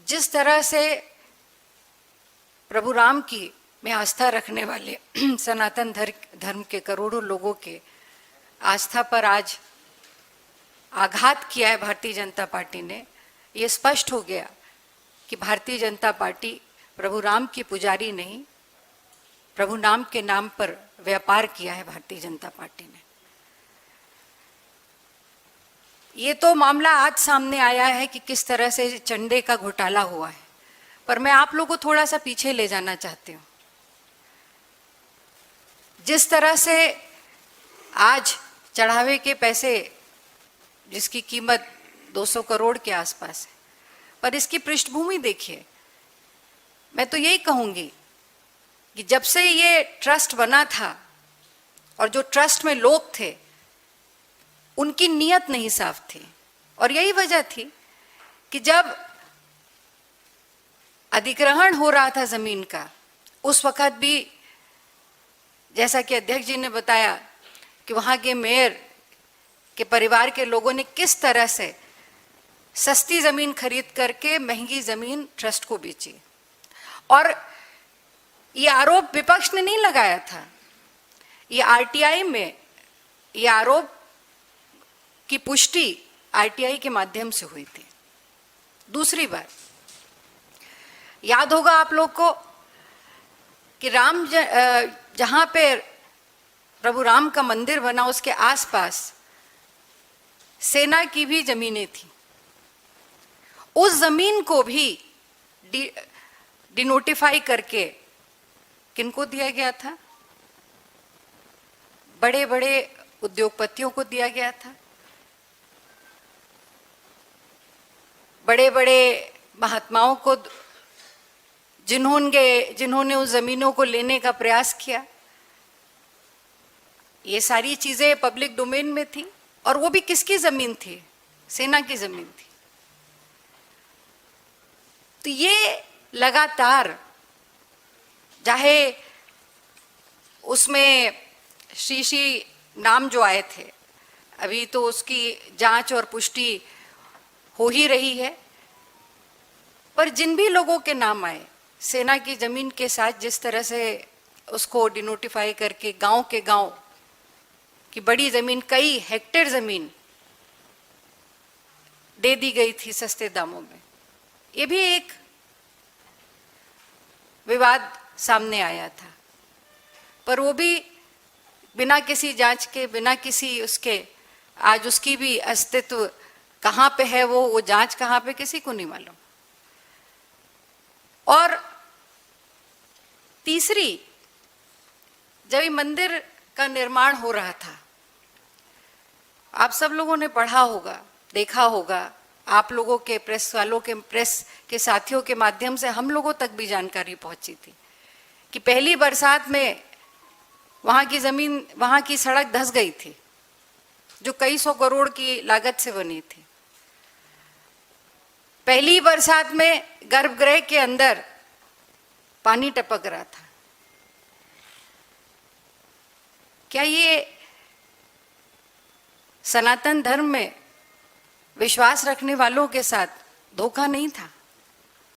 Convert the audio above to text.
जिस तरह से प्रभु राम की में आस्था रखने वाले सनातन धर्म के करोड़ों लोगों के आस्था पर आज आघात किया है भारतीय जनता पार्टी ने, ये स्पष्ट हो गया कि भारतीय जनता पार्टी प्रभु राम की पुजारी नहीं, प्रभु नाम के नाम पर व्यापार किया है भारतीय जनता पार्टी ने। ये तो मामला आज सामने आया है कि किस तरह से चंदे का घोटाला हुआ है, पर मैं आप लोगों को थोड़ा सा पीछे ले जाना चाहती हूँ। जिस तरह से आज चढ़ावे के पैसे जिसकी कीमत 200 करोड़ के आसपास है, पर इसकी पृष्ठभूमि देखिए। मैं तो यही कहूंगी कि जब से ये ट्रस्ट बना था और जो ट्रस्ट में लोग थे उनकी नीयत नहीं साफ थी, और यही वजह थी कि जब अधिग्रहण हो रहा था जमीन का, उस वक्त भी जैसा कि अध्यक्ष जी ने बताया कि वहां के मेयर के परिवार के लोगों ने किस तरह से सस्ती जमीन खरीद करके महंगी जमीन ट्रस्ट को बेची। और ये आरोप विपक्ष ने नहीं लगाया था, ये आरटीआई में ये आरोप की पुष्टि आरटीआई के माध्यम से हुई थी। दूसरी बात, याद होगा आप लोग को कि जहां पे प्रभु राम का मंदिर बना उसके आसपास सेना की भी जमीनें थी। उस जमीन को भी डिनोटिफाई करके किनको दिया गया था? बड़े बड़े उद्योगपतियों को दिया गया था, बड़े बड़े महात्माओं को, जिन्होंने उस जमीनों को लेने का प्रयास किया। ये सारी चीजें पब्लिक डोमेन में थी, और वो भी किसकी जमीन थी? सेना की जमीन थी। तो ये लगातार, चाहे उसमें श्री नाम जो आए थे, अभी तो उसकी जांच और पुष्टि हो ही रही है, पर जिन भी लोगों के नाम आए सेना की जमीन के साथ जिस तरह से उसको डिनोटिफाई करके गांव के गांव की बड़ी जमीन, कई हेक्टेयर जमीन दे दी गई थी सस्ते दामों में, ये भी एक विवाद सामने आया था। पर वो भी बिना किसी जांच के, बिना किसी उसके, आज उसकी भी अस्तित्व कहाँ पे है, वो जांच कहाँ पे, किसी को नहीं मालूम। और तीसरी, जब ये मंदिर का निर्माण हो रहा था, आप सब लोगों ने पढ़ा होगा, देखा होगा, आप लोगों के प्रेस वालों के, प्रेस के साथियों के माध्यम से हम लोगों तक भी जानकारी पहुंची थी कि पहली बरसात में वहां की जमीन, वहां की सड़क धंस गई थी, जो कई सौ करोड़ की लागत से बनी थी। पहली बरसात में गर्भगृह के अंदर पानी टपक रहा था। क्या ये सनातन धर्म में विश्वास रखने वालों के साथ धोखा नहीं था?